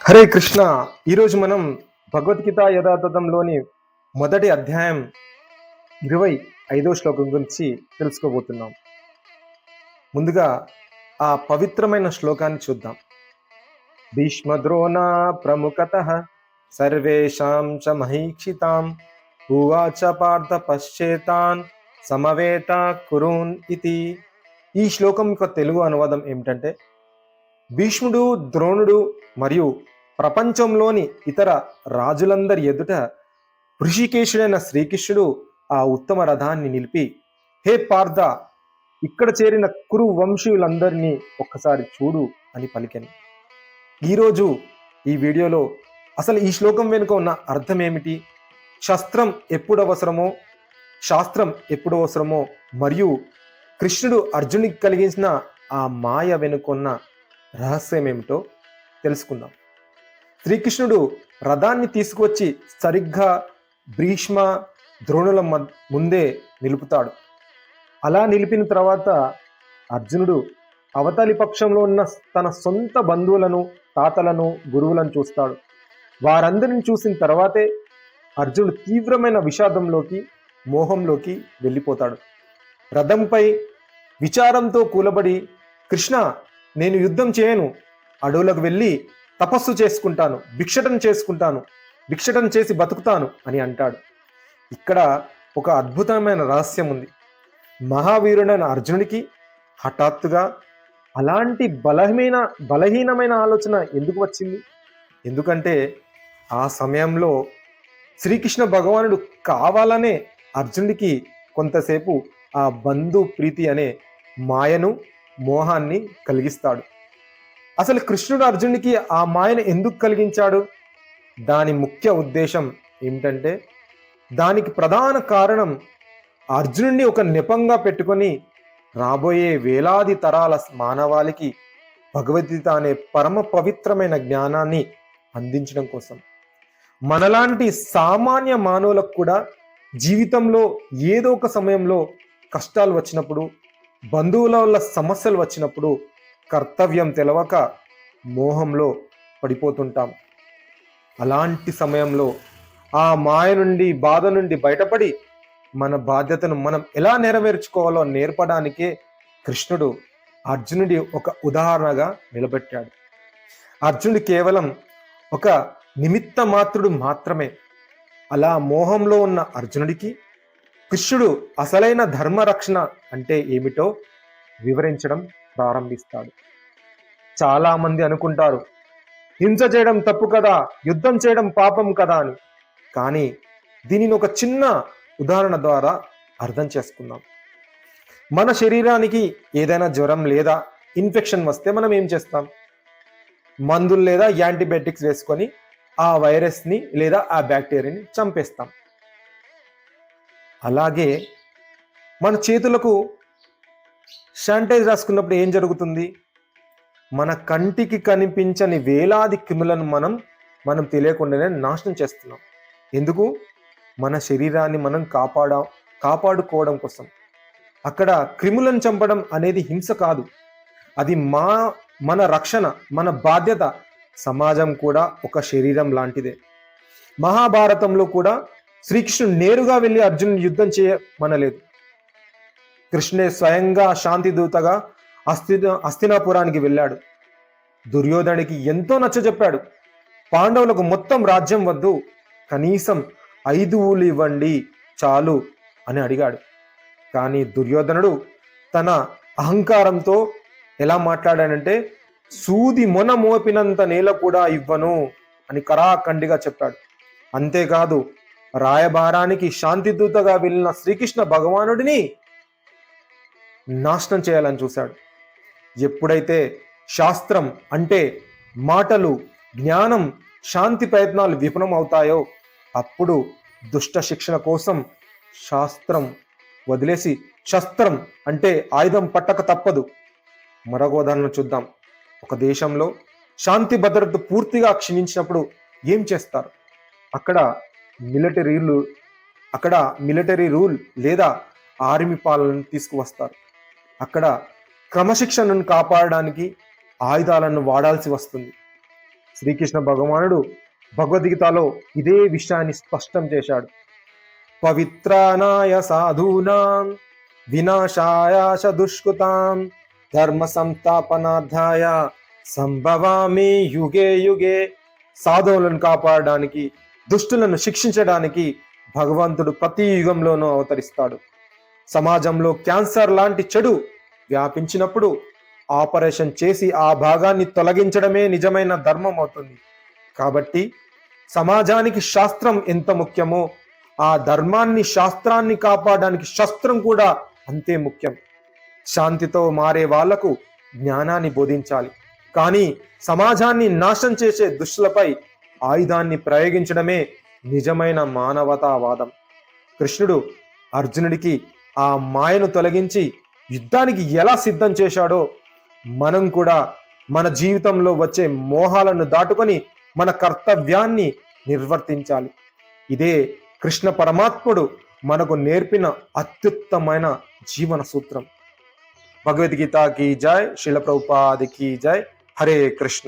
హరే కృష్ణ. ఈరోజు మనం భగవద్గీత యథాతథంలోని మొదటి అధ్యాయం 25వ శ్లోకం గురించి తెలుసుకోబోతున్నాం. ముందుగా ఆ పవిత్రమైన శ్లోకాన్ని చూద్దాం. భీష్మద్రోణ ప్రముఖతః సర్వేషాం చ మహీక్షితాం ఉవాచ పార్థ పశ్చేతాన్ సమవేత కురూన్ ఇతి. ఈ శ్లోకం యొక్క తెలుగు అనువాదం ఏమిటంటే, భీష్ముడు, ద్రోణుడు మరియు ప్రపంచంలోని ఇతర రాజులందరి ఎదుట ఋషికేశుడైన శ్రీకృష్ణుడు ఆ ఉత్తమ రథాన్ని నిలిపి, హే పార్థ, ఇక్కడ చేరిన కురు వంశీయులందరినీ ఒక్కసారి చూడు అని పలికెను. ఈరోజు ఈ వీడియోలో అసలు ఈ శ్లోకం వెనుక ఉన్న అర్థం ఏమిటి, శాస్త్రం ఎప్పుడు అవసరమో మరియు కృష్ణుడు అర్జునికి కలిగించిన ఆ మాయ వెనుకున్న రహస్యం ఏమిటో తెలుసుకుందాం. శ్రీకృష్ణుడు రథాన్ని తీసుకువచ్చి సరిగ్గా భీష్మ ద్రోణుల ముందే నిలుపుతాడు. అలా నిలిపిన తర్వాత అర్జునుడు అవతలి పక్షంలో ఉన్న తన సొంత బంధువులను, తాతలను, గురువులను చూస్తాడు. వారందరిని చూసిన తర్వాతే అర్జునుడు తీవ్రమైన విషాదంలోకి, మోహంలోకి వెళ్ళిపోతాడు. రథంపై విచారంతో కూలబడి, కృష్ణ, నేను యుద్ధం చేయను, అడవులకు వెళ్ళి తపస్సు చేసుకుంటాను, భిక్షటన చేసి బతుకుతాను అని అంటాడు. ఇక్కడ ఒక అద్భుతమైన రహస్యం ఉంది. మహావీరుడైన అర్జునుడికి హఠాత్తుగా అలాంటి బలహీనమైన ఆలోచన ఎందుకు వచ్చింది? ఎందుకంటే ఆ సమయంలో శ్రీకృష్ణ భగవానుడు కావాలనే అర్జునుడికి కొంతసేపు ఆ బంధు ప్రీతి అనే మాయను, మోహాన్ని కలిగిస్తాడు. అసలు కృష్ణుడు అర్జునుడికి ఆ మాయను ఎందుకు కలిగించాడు? దాని ముఖ్య ఉద్దేశం ఏమిటంటే, దానికి ప్రధాన కారణం అర్జునుడిని ఒక నెపంగా పెట్టుకొని రాబోయే వేలాది తరాల మానవాళికి భగవద్గీత అనే పరమ పవిత్రమైన జ్ఞానాన్ని అందించడం కోసం. మనలాంటి సామాన్య మానవులకు కూడా జీవితంలో ఏదో ఒక సమయంలో కష్టాలు వచ్చినప్పుడు, బంధువుల వల్ల సమస్యలు వచ్చినప్పుడు కర్తవ్యం తెలవక మోహంలో పడిపోతుంటాం. అలాంటి సమయంలో ఆ మాయ నుండి, బాధ నుండి బయటపడి మన బాధ్యతను మనం ఎలా నెరవేర్చుకోవాలో నేర్పడానికే కృష్ణుడు అర్జునుడి ఒక ఉదాహరణగా నిలబెట్టాడు. అర్జునుడు కేవలం ఒక నిమిత్త మాత్రుడు మాత్రమే. అలా మోహంలో ఉన్న అర్జునుడికి కృష్ణుడు అసలైన ధర్మరక్షణ అంటే ఏమిటో వివరించడం ప్రారంభిస్తాడు. చాలా మంది అనుకుంటారు, హింస చేయడం తప్పు కదా, యుద్ధం చేయడం పాపం కదా అని. కానీ దీనిని ఒక చిన్న ఉదాహరణ ద్వారా అర్థం చేసుకుందాం. మన శరీరానికి ఏదైనా జ్వరం లేదా ఇన్ఫెక్షన్ వస్తే మనం ఏం చేస్తాం? మందులు లేదా యాంటీబయాటిక్స్ వేసుకొని ఆ వైరస్ని లేదా ఆ బ్యాక్టీరియాని చంపేస్తాం. అలాగే మన చేతులకు శానిటైజర్ రాసుకున్నప్పుడు ఏం జరుగుతుంది? మన కంటికి కనిపించని వేలాది క్రిములను మనం తెలియకుండానే నాశనం చేస్తున్నాం. ఎందుకు? మన శరీరాన్ని మనం కాపాడుకోవడం కోసం. అక్కడ క్రిములను చంపడం అనేది హింస కాదు, అది మన రక్షణ, మన బాధ్యత. సమాజం కూడా ఒక శరీరం లాంటిదే. మహాభారతంలో కూడా శ్రీకృష్ణుడు నేరుగా వెళ్ళి అర్జునుని యుద్ధం చేయమనలేదు. కృష్ణుడే స్వయంగా శాంతి దూతగా హస్తినాపురానికి వెళ్ళాడు. దుర్యోధనుడికి ఎంతో నచ్చజెప్పాడు. పాండవులకు మొత్తం రాజ్యం వద్దు, కనీసం 5 ఊళ్ళు ఇవ్వండి చాలు అని అడిగాడు. కానీ దుర్యోధనుడు తన అహంకారంతో ఎలా మాట్లాడాడంటే, సూది మొన మోపినంత నేల కూడా ఇవ్వను అని కరాఖండిగా చెప్పాడు. అంతేకాదు, రాయబారానికి శాంతిదూతగా వెళ్ళిన శ్రీకృష్ణ భగవానుడిని నాశనం చేయాలని చూశాడు. ఎప్పుడైతే శాస్త్రం అంటే మాటలు, జ్ఞానం, శాంతి ప్రయత్నాలు విఫలం అవుతాయో అప్పుడు దుష్ట శిక్షణ కోసం శాస్త్రం వదిలేసి శస్త్రం అంటే ఆయుధం పట్టక తప్పదు. మరొక ఉదాహరణ చూద్దాం. ఒక దేశంలో శాంతి భద్రత పూర్తిగా క్షీణించినప్పుడు ఏం చేస్తారు? అక్కడ మిలిటరీ రూల్ లేదా ఆర్మీ పాలనను తీసుకువస్తారు. అక్కడ క్రమశిక్షణను కాపాడడానికి ఆయుధాలను వాడాల్సి వస్తుంది. శ్రీకృష్ణ భగవానుడు భగవద్గీతలో ఇదే విషయాన్ని స్పష్టం చేశాడు. పవిత్రానాయ సాధూనాం వినాశాయ చ దుష్కృతాం ధర్మ సంస్థాపనార్థాయ సంభవామి యుగే యుగే. సాధువులను కాపాడడానికి, దుష్టులను శిక్షించడానికి భగవంతుడు ప్రతి యుగంలోనూ అవతరిస్తాడు. సమాజంలో క్యాన్సర్ లాంటి చెడు వ్యాపించినప్పుడు ఆపరేషన్ చేసి ఆ భాగాన్ని తొలగించడమే నిజమైన ధర్మం అవుతుంది. కాబట్టి సమాజానికి శాస్త్రం ఎంత ముఖ్యమో ఆ ధర్మాన్ని, శాస్త్రాన్ని కాపాడడానికి శస్త్రం కూడా అంతే ముఖ్యం. శాంతితో మారే వాళ్లకు జ్ఞానాన్ని బోధించాలి, కానీ సమాజాన్ని నాశనం చేసే దుష్టులపై ఆయుధాన్ని ప్రయోగించడమే నిజమైన మానవతావాదం. కృష్ణుడు అర్జునుడికి ఆ మాయను తొలగించి యుద్ధానికి ఎలా సిద్ధం చేశాడో మనం కూడా మన జీవితంలో వచ్చే మోహాలను దాటుకొని మన కర్తవ్యాన్ని నిర్వర్తించాలి. ఇదే కృష్ణ పరమాత్ముడు మనకు నేర్పిన అత్యుత్తమైన జీవన సూత్రం. భగవద్గీత కీ జై, శిల ప్రభుపాద కీ జై. హరే కృష్ణ.